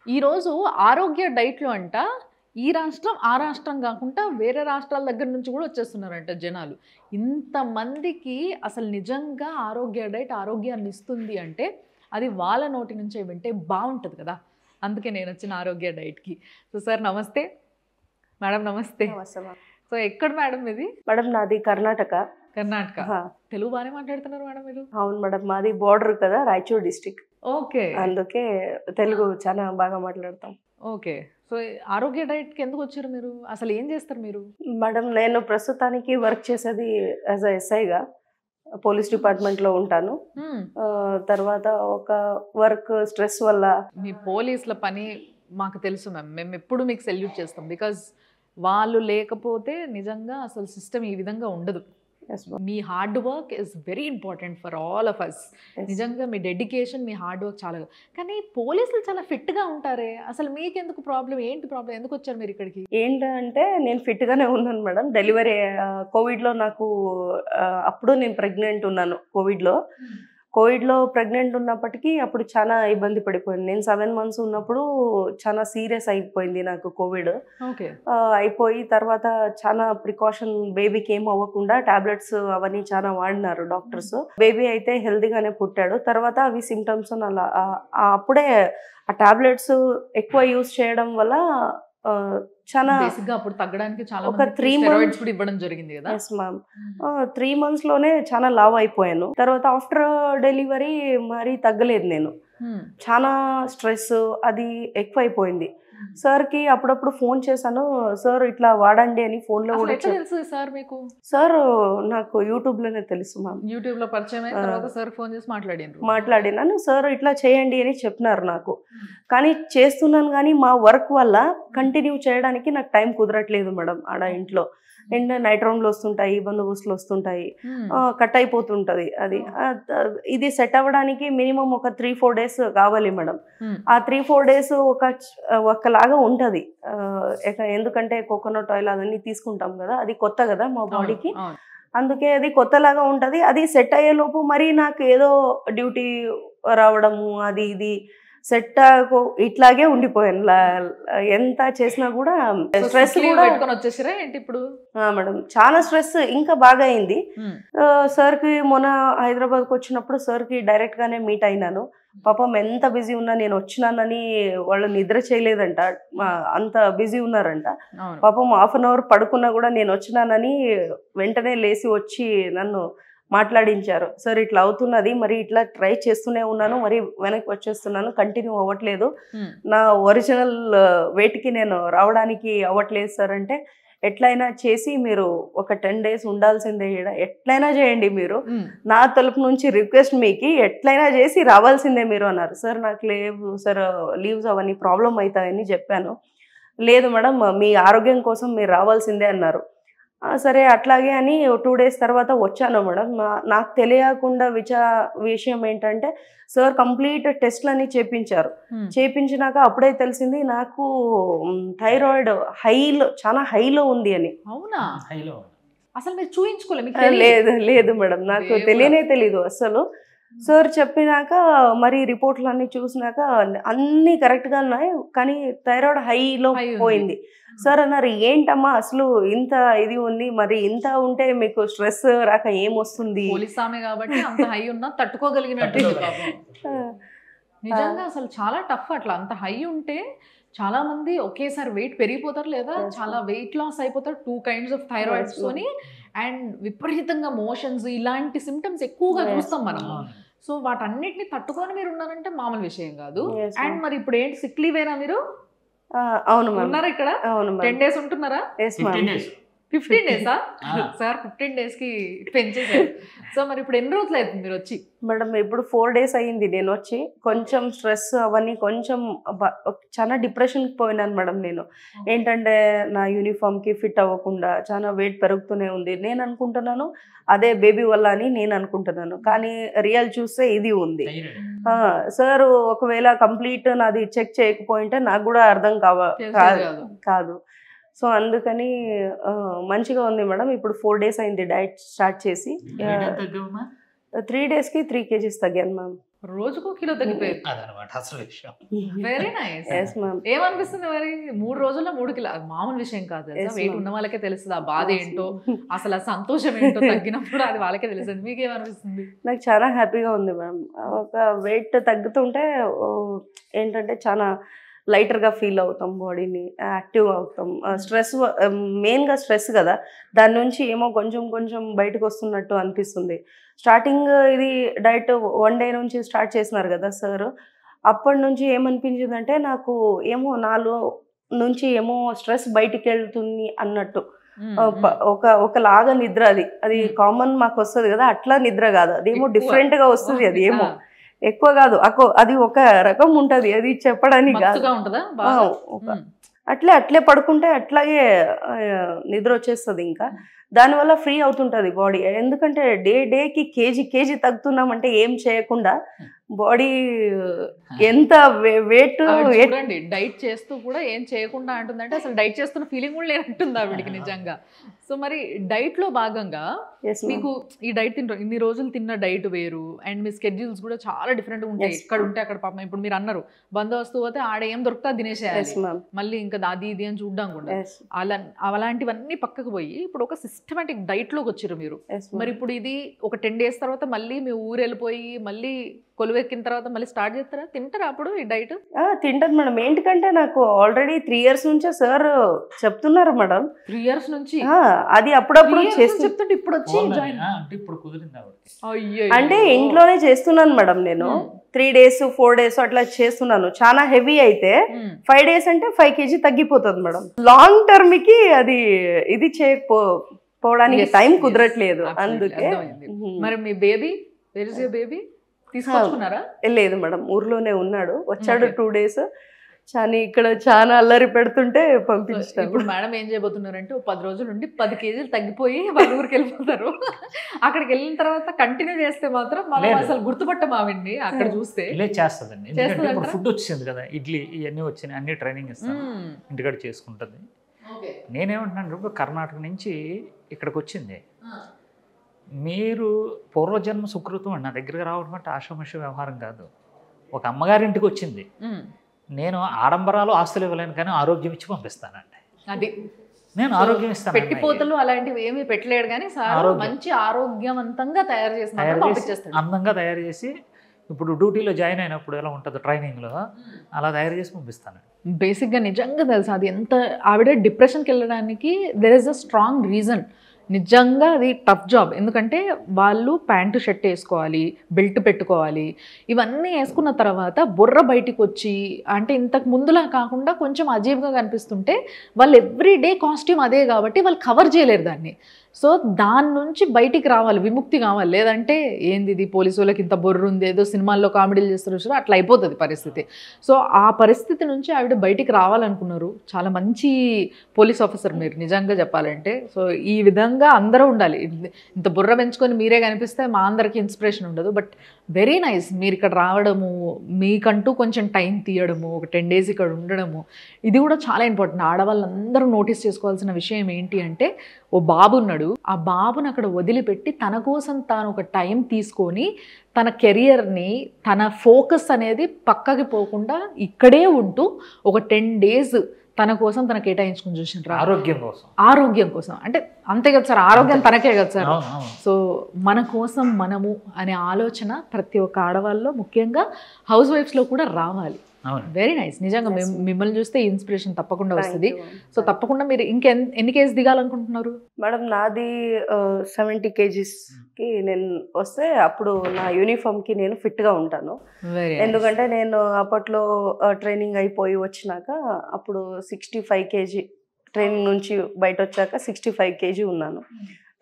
ఈరోజు ఆరోగ్య డైట్‌లో అంట ఈ రాష్ట్రం, ఆ రాష్ట్రం గాకుండా వేరే రాష్ట్రాల దగ్గర నుంచి గూడా వచ్చేస్తున్నారంట జనాలు. ఇంతమందికి అసలు నిజంగా ఆరోగ్య డైట్ ఆరోగ్యాన్ని ఇస్తుంది అంటే, అది వాళ్ళ నోటి నుంచే వింటే బావుంటది కదా! అందుకే నేనొచ్చిన ఆరోగ్య డైట్‌కి. సో, సార్ నమస్తే. మేడం నమస్తే. నమస్తే మ్యామ్. సో, ఎక్కడ మేడం మీది? మేడం నాది కర్ణాటక. కర్ణాటక. ఆహా. తెలుగు బానే మాట్లాడుతున్నారు మేడం మీరు. అవును మేడం, మాది బోర్డర్ కదా, రాయచూర్ డిస్ట్రిక్ట్. ఓకే. అందుకే తెలుగు చాలా బాగా మాట్లాడతాం. ఓకే. సో, ఆరోగ్య డైట్‌కి ఎందుకొచ్చారు మీరు? అసలు ఏం చేస్తారు మీరు? మేడం నేను ప్రస్తుతానికి వర్క్ చేసేది యాజ్ అ ఎస్ఐగా పోలీస్ డిపార్ట్మెంట్లో ఉంటాను. హ్మ్. తర్వాత ఒక వర్క్ స్ట్రెస్ వల్ల మీ పోలీసుల పని మాకు తెలుసు మ్యామ్. మేమెప్పుడు మీకు సెల్యూట్ చేస్తాం. బికాజ్ వాళ్ళు లేకపోతే నిజంగా అసలు సిస్టమ్ ఈ విధంగా ఉండదు. yes, ma'am. మీ hard work is very important for all of us. Yes. నిజంగా మీ డెడికేషన్, మీ హార్డ్ వర్క్ చాలా. కానీ పోలీసులు చాలా ఫిట్‌గా ఉంటారే. అసలు మీకెందుకు ప్రాబ్లమ్? ఏంటి ప్రాబ్లమ్? ఎందుకొచ్చారు మీరు ఇక్కడికి? ఏంటంటే నేను ఫిట్గానే ఉన్నాను మేడం. డెలివరీ కోవిడ్లో నాకు అప్పుడు నేను ప్రెగ్నెంట్ ఉన్నాను. కోవిడ్లో ప్రెగ్నెంట్ ఉన్నప్పటికీ అప్పుడు చాలా ఇబ్బంది పడిపోయింది. నేను 7 months ఉన్నప్పుడు చాలా సీరియస్ అయిపోయింది నాకు కోవిడ్. ఓకే. అయిపోయి తర్వాత చాలా ప్రికాషన్, బేబీకి ఏం అవ్వకుండా టాబ్లెట్స్ అవన్నీ చాలా వాడినారు డాక్టర్స్. బేబీ అయితే హెల్తీగానే పుట్టాడు. తర్వాత అవి సిమ్టమ్స్ అలా అప్పుడే ఆ టాబ్లెట్స్ ఎక్కువ యూజ్ చేయడం వల్ల చాలా బేసిక్‌గా అప్పుడు తగ్గడానికి చాలా ఒక మందికి 3 స్టెరాయిడ్స్ months కూడా ఇవ్వడం జరిగింది కదా! Yes ma'am. 3 monthsలోనే చాలా లావ్ అయిపోయాను. తర్వాత ఆఫ్టర్ డెలివరీ మరీ తగ్గలేదు నేను. హ్మ్. చాలా స్ట్రెస్ అది ఎక్కువైపోయింది. సార్కి అప్పుడప్పుడు ఫోన్ చేశాను. సార్ ఇట్లా వాడండి అని ఫోన్లో అసలు కూడా ఎట్లా తెలుసు సార్ మీకు? సార్ నాకు యూట్యూబ్లోనే తెలుసు మ్యామ్. యూట్యూబ్‌లో పరిచయం అయిన తర్వాత సార్ ఫోన్ చేసి మాట్లాడిండ్రు. మాట్లాడినాను. సార్ ఇట్లా చేయండి అని చెప్పినారు నాకు. కానీ చేస్తున్నాను కానీ మా వర్క్ వల్ల కంటిన్యూ చేయడానికి నాకు టైం కుదరట్లేదు మేడం ఆడ ఇంట్లో. అండ్ నైట్ రౌండ్లు వస్తుంటాయి, బందోబస్తులు వస్తుంటాయి, హ్మ్. కట్ అయిపోతుంటుంది అది. ఇది సెట్ అవ్వడానికి మినిమం ఒక 3-4 days కావాలి మేడం. హ్మ్. ఆ 3-4 days ఒకలాగా ఉంటుంది. ఎందుకంటే కోకోనట్ ఆయిల్ అవన్నీ తీసుకుంటాం కదా, అది కొత్త కదా మా బాడీకి. అవును. అందుకే అది కొత్తలాగా ఉంటుంది. అది సెట్ అయ్యేలోపు మరి నాకు ఏదో డ్యూటీ రావడము అది ఇది సెట్ ఇట్లాగే ఉండిపోయాను. ఎంత చేసినా కూడా స్ట్రెస్ కూడా పెట్టుకొని వచ్చేసిరా ఏంటి ఇప్పుడు? మేడం చాలా స్ట్రెస్ ఇంకా బాగా అయింది. హ్మ్. సార్కి మొన్న హైదరాబాద్కి వచ్చినప్పుడు సార్కి డైరెక్ట్గానే మీట్ అయినాను. పాపం ఎంత బిజీ ఉన్నా నేను వచ్చినానని వాళ్ళు నిద్ర చేయలేదంట. అంత బిజీ ఉన్నారంట. అవును. పాపం 1/2 hour పడుకున్నా కూడా నేను వచ్చినానని వెంటనే లేచి వచ్చి నన్ను మాట్లాడించారు. సార్ ఇట్లా అవుతున్నది, మరి ఇట్లా ట్రై చేస్తూనే ఉన్నాను, మరి వెనక్కి వచ్చేస్తున్నాను, కంటిన్యూ అవ్వట్లేదు, హ్మ్. నా ఒరిజినల్ వెయిట్కి నేను రావడానికి అవ్వట్లేదు సార్ అంటే, ఎట్లయినా చేసి మీరు ఒక 10 days ఉండాల్సిందే ఈడ, ఎట్లయినా చేయండి మీరు, హ్మ్. నా తరపు నుంచి రిక్వెస్ట్ మీకు, ఎట్లయినా చేసి రావాల్సిందే మీరు అన్నారు. సార్ నాకు లేవు సార్, లీవ్స్ అవన్నీ ప్రాబ్లం అవుతాయని చెప్పాను. లేదు మేడం మీ ఆరోగ్యం కోసం మీరు రావాల్సిందే అన్నారు. సరే అట్లాగే అని 2 days తర్వాత వచ్చాను మేడం. నాకు తెలియకుండా విషయం ఏంటంటే సార్ కంప్లీట్ టెస్ట్‌లన్నీ చేపించారు. హ్మ్. చేపించినాక అప్పుడే తెలిసింది నాకు థైరాయిడ్ చాలా హైలో ఉంది అని. అవునా? హైలో అసలు మీరు చూయించుకోలే? మీకు తెలీదు? లేదు లేదు మేడం, నాకు దేవుడా! తెలీదు అస్సలు. సార్ చెప్పినాక మరి రిపోర్ట్లన్నీ చూసినాక అన్నీ కరెక్ట్‌గా ఉన్నాయి, కానీ థైరాయిడ్ హైలో హై ఉంది. పోయింది. సార్ అన్నారు ఏంటమ్మా అసలు ఇంత ఇది ఉంది, మరి ఇంత ఉంటే మీకు స్ట్రెస్ రాక ఏమొస్తుంది? పోలీస్ ఆమె కాబట్టి అంత హై ఉన్నా తట్టుకోగలిగినట్టుంది పాపం. నిజంగా అసలు చాలా టఫ్ అట్లా. అంత హై ఉంటే చాలా మంది ఒకేసారి వెయిట్ పెరిగిపోతారు, లేదా Yes, చాలా వెయిట్ లాస్ అయిపోతారు. 2 kinds of thyroids Yes, తోని అండ్ విపరీతంగా మోషన్స్ ఇలాంటి సిమ్టమ్స్ ఎక్కువగా Yes. చూస్తాం మనం. సో వాటన్నిటిని తట్టుకొని మీరు ఉన్నారంటే మామూలు విషయం కాదు. Yes, and ma'am. మరి ఇప్పుడు ఏంటి, సిక్ లీవేనా మీరు? అవును మ్యామ్. ఉన్నారా ఇక్కడ? అవును 10 మ్యామ్. days ఉంటున్నారా? Yes 15 ma'am. days 15 days ఆ. సార్ 15 daysకి పెంచేసారు. సో మరి ఇప్పుడు ఎన్ని రోజులు అవుతుంది మీరు వచ్చి? మేడం ఇప్పుడు 4 days అయ్యింది నేను వచ్చి. కొంచెం స్ట్రెస్ అవన్నీ కొంచెం చాలా డిప్రెషన్కి పోయినాను మేడం నేను. ఏంటంటే నా యూనిఫామ్కి ఫిట్ అవ్వకుండా చాలా వెయిట్ పెరుగుతూనే ఉంది. నేను అనుకుంటున్నాను అదే బేబీ వల్ల అని నేను అనుకుంటున్నాను, కానీ రియల్ చూస్తే ఇది ఉంది. థైరాయిడ్ సార్ ఒకవేళ కంప్లీట్ నాది చెక్ చేయకపోయింటే నాకు కూడా అర్థం చేసేది కాదు. కాదు. సో అందుకని మంచిగా ఉంది మేడం. ఇప్పుడు 4 days అయింది డైట్ స్టార్ట్ చేసి. 3 daysకి 3 kgs తగ్గాను మ్యామ్. రోజుకో కిలో తగ్గిపోయారు. అదనమాట అసలు విషయం. Very nice. Yes ma'am. ఏమనిపిస్తుంది మరి 3 రోజుల్లో 3 కిలో? అది మామూలు విషయం కాదు తెలుసా. Yes, weight ma'am. ఉన్న వాళ్ళకే తెలుస్తుంది ఆ బాధ ఏంటో, అసలు ఆ సంతోషం ఏంటో తగ్గినప్పుడు అది వాళ్ళకే తెలుస్తుంది. మీకేమనిపిస్తుంది? నాకు చాలా హ్యాపీగా ఉంది మ్యామ్. ఒక వెయిట్ తగ్గుతుంటే ఏంటంటే చాలా లైటర్గా ఫీల్ అవుతాం, బాడీని యాక్టివ్గా అవుతాం. స్ట్రెస్ మెయిన్గా స్ట్రెస్ కదా, దాని నుంచి ఏమో కొంచెం కొంచెం బయటకు వస్తున్నట్టు అనిపిస్తుంది. స్టార్టింగ్ ఇది డైట్ 1 day నుంచి స్టార్ట్ చేసినారు కదా సార్, అప్పటి నుంచి ఏమనిపించిందంటే నాకు ఏమో నాలో నుంచి ఏమో స్ట్రెస్ బయటికి వెళ్తుంది అన్నట్టు. ఒకలాగా నిద్ర, అది కామన్ మాకు వస్తుంది కదా, అట్లా నిద్ర కాదు, అదేమో డిఫరెంట్గా వస్తుంది. అది ఏమో ఎక్కువ కాదు, అది ఒక రకం ఉంటది, అది చెప్పడానికి కాదు. అట్లే పడుకుంటే అట్లాగే నిద్ర వచ్చేస్తుంది. ఇంకా దానివల్ల ఫ్రీ అవుతుంటది బాడీ. ఎందుకంటే డేకి కేజీ తగ్గుతున్నామంటే ఏం చేయకుండా బాడీ ఎంత వెయిట్ చూడండి, డైట్ చేస్తూ కూడా ఏం చేయకుండా అంటుందంటే అసలు డైట్ చేస్తున్న ఫీలింగ్ కూడా లేనట్టుంది ఆవిడికి నిజంగా. సో మరి డైట్ లో భాగంగా మీకు ఈ డైట్ ఇన్ని రోజులు తిన్న డైట్ వేరు, అండ్ మీ స్కెడ్యూల్స్ కూడా చాలా డిఫరెంట్ ఉంటాయి. ఇక్కడ ఉంటే అక్కడ పాపం, ఇప్పుడు మీరు అన్నారు బందోబస్తు పోతే ఆడ ఏం దొరుకుతా తినేసేయాలి, మళ్ళీ ఇంకా అది ఇది అని చూడడం కూడా. అలాంటివన్నీ పక్కకు పోయి ఇప్పుడు ఒక సిస్టమేటిక్ డైట్ లోకి వచ్చారు మీరు. మరి ఇప్పుడు ఇది ఒక 10 days తర్వాత మళ్ళీ మీ ఊరు వెళ్ళిపోయి మళ్ళీ కొలువెక్కిన తర్వాత మళ్ళీ స్టార్ట్ చేస్తారా? తింటారా అప్పుడు ఈ డైట్? తింటది మేడం. ఏంటికంటే నాకు ఆల్రెడీ 3 years నుంచే సార్ చెప్తున్నారు మేడం. 3 years నుంచి అది అప్పుడప్పుడు చెప్తుంటే ఇప్పుడు వచ్చి ఇప్పుడు కుదిరింది. అంటే ఇంట్లోనే చేస్తున్నాను మేడం నేను. 3 days 4 days అట్లా చేస్తున్నాను. చాలా హెవీ అయితే 5 days అంటే 5 kg తగ్గిపోతుంది మేడం. లాంగ్ టర్మ్ కి అది ఇది చేయకపోవడానికి టైం కుదరట్లేదు. అందుకే. మరి మీ baby, where is your baby? తీసుకొచ్చుకున్నారా? లేదు మేడం, ఊర్లోనే ఉన్నాడు. వచ్చాడు 2 days. ఇక్కడ చాలా అల్లరి పెడుతుంటే పంపించాను. ఇప్పుడు మేడం ఏం చేయబోతున్నారంటే 10 రోజుల నుండి 10 kg తగ్గిపోయి వాళ్ళ ఊరికి వెళ్ళిపోతారు. అక్కడికి వెళ్ళిన తర్వాత కంటిన్యూ చేస్తే మాత్రం మనం అసలు గుర్తుపట్టమావండి అక్కడ చూస్తే. చేస్తుందండి, ఎందుకంటే ఇప్పుడు ఫుడ్ వచ్చింది కదా, ఇడ్లీ ఇవన్నీ వచ్చినాయి, అన్ని ట్రైనింగ్ ఇస్తాను, ఇంటికాడ చేసుకుంటుంది. నేనేమంటున్నాను, ఇప్పుడు కర్ణాటక నుంచి ఇక్కడికి వచ్చింది. మీరు పూర్వజన్మ సుకృతం అండి, నా దగ్గరికి రావడం అంటే ఆషామాష వ్యవహారం కాదు. ఒక అమ్మగారింటికి వచ్చింది. నేను ఆడంబరాలు ఆస్తులు ఇవ్వలేను కానీ ఆరోగ్యం ఇచ్చి పంపిస్తానండి. అది నేను ఆరోగ్యం ఇస్తాను. పెట్టిపోతలు అలాంటివి ఏమీ పెట్టలేడు కానీ మంచి ఆరోగ్యవంతంగా తయారు చేసి అందంగా తయారు చేసి, ఇప్పుడు డ్యూటీలో జాయిన్ అయినప్పుడు ఎలా ఉంటుందో ట్రైనింగ్లో అలా తయారు చేసి పంపిస్తాను. బేసిక్గా నిజంగా తెలుసు అది ఎంత ఆవిడ డిప్రెషన్కి వెళ్ళడానికి there is a strong reason. నిజంగా అది టఫ్ జాబ్. ఎందుకంటే వాళ్ళు ప్యాంటు షర్ట్ వేసుకోవాలి, బెల్ట్ పెట్టుకోవాలి, ఇవన్నీ వేసుకున్న తర్వాత బుర్ర బయటికి వచ్చి, అంటే ఇంతకు ముందులా కాకుండా కొంచెం అజీబ్గా కనిపిస్తుంటే వాళ్ళు ఎవ్రీడే కాస్ట్యూమ్ అదే కాబట్టి వాళ్ళు కవర్ చేయలేరు దాన్ని. సో దాని నుంచి బయటికి రావాలి, విముక్తి కావాలి. లేదంటే ఏంది ఇది పోలీసు వాళ్ళకి ఇంత బొర్రు ఉంది, ఏదో సినిమాల్లో కామెడీలు చేస్తారు, అట్లా అయిపోతుంది పరిస్థితి. సో ఆ పరిస్థితి నుంచి ఆవిడ బయటికి రావాలనుకున్నారు. చాలా మంచి పోలీస్ ఆఫీసర్ మీరు నిజంగా చెప్పాలంటే. సో ఈ విధంగా అందరూ ఉండాలి. ఇంత బుర్ర పెంచుకొని మీరే కనిపిస్తే మా అందరికీ ఇన్స్పిరేషన్ ఉండదు. బట్ వెరీ నైస్ మీరు ఇక్కడ రావడము, మీకంటూ కొంచెం టైం తీయడము, ఒక 10 days ఇక్కడ ఉండడము, ఇది కూడా చాలా ఇంపార్టెంట్. ఆడవాళ్ళందరూ నోటీస్ చేసుకోవాల్సిన విషయం ఏంటి అంటే, ఓ బాబు ఉన్నాడు, ఆ బాబుని అక్కడ వదిలిపెట్టి తన కోసం తాను ఒక టైం తీసుకొని తన కెరియర్ని, తన ఫోకస్ అనేది పక్కకి పోకుండా ఇక్కడే ఉంటూ ఒక 10 days తన కోసం తన కేటాయించుకుని చూసిండ్రు. ఆరోగ్యం కోసం అంటే అంతే కదా సార్, ఆరోగ్యం తనకే కదా సార్. సో మన కోసం మనము అనే ఆలోచన ప్రతి ఒక్క ఆడవాళ్ళలో, ముఖ్యంగా హౌస్ వైఫ్స్లో కూడా రావాలి. Very nice. నిజంగా మిమ్మల్ని చూస్తే ఇన్స్పిరేషన్ తప్పకుండా వస్తుంది. సో తప్పకుండా మీరు ఎన్ని కేజీ దిగాలనుకుంటున్నారు మేడం? నాది 70 kgsకి నేను వస్తే అప్పుడు నా యూనిఫామ్కి నేను ఫిట్గా ఉంటాను. ఎందుకంటే నేను అప్పట్లో ట్రైనింగ్ అయిపోయి వచ్చినాక అప్పుడు 65 kg, ట్రైనింగ్ నుంచి బయట వచ్చాక 65 kg ఉన్నాను.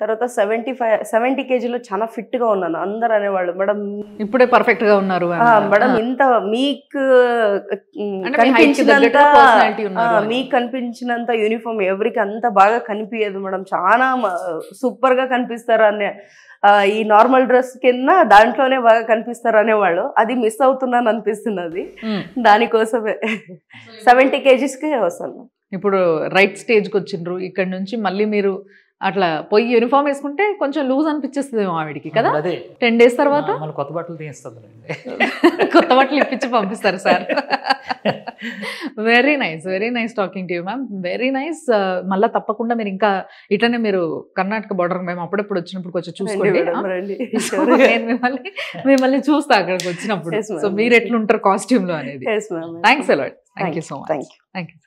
తర్వాత 70 kgలో చాలా ఫిట్గా ఉన్నాను. అందరు అనేవాళ్ళు, మేడం ఇప్పుడే పర్ఫెక్ట్గా ఉన్నారు మేడం, ఇంత మీకు కనిపించినంత యూనిఫామ్ ఎవరికి అంత బాగా కనిపించదు మేడం, చాలా సూపర్గా కనిపిస్తారు అనే, ఈ నార్మల్ డ్రెస్ కింద దాంట్లోనే బాగా కనిపిస్తారు అనేవాళ్ళు. అది మిస్ అవుతున్నాను అనిపిస్తున్నది. దానికోసమే 70 kgsకి వస్తాను. ఇప్పుడు రైట్ స్టేజ్కి వచ్చిండ్రు. ఇక్కడ నుంచి మళ్ళీ మీరు అట్లా పోయి యూనిఫామ్ వేసుకుంటే కొంచెం లూజ్ అనిపించేస్తుంది ఆవిడికి కదా. అదే 10 days తర్వాత మళ్ళీ కొత్త బట్టలు తీస్తుంది కొత్త బట్టలు ఇప్పించి పంపిస్తారు sir. Very nice talking to you ma'am, very nice. మళ్ళీ తప్పకుండా మీరు ఇంకా ఇట్లనే మీరు కర్ణాటక బోర్డర్ మేము అప్పుడప్పుడు వచ్చినప్పుడు కొంచెం చూసుకోండి. నేను మిమ్మల్ని చూస్తా అక్కడికి వచ్చినప్పుడు. సో మీరు ఎట్లుంటారు కాస్ట్యూమ్ లో అనేది. Thanks a lot. Thank you so much. Thank you.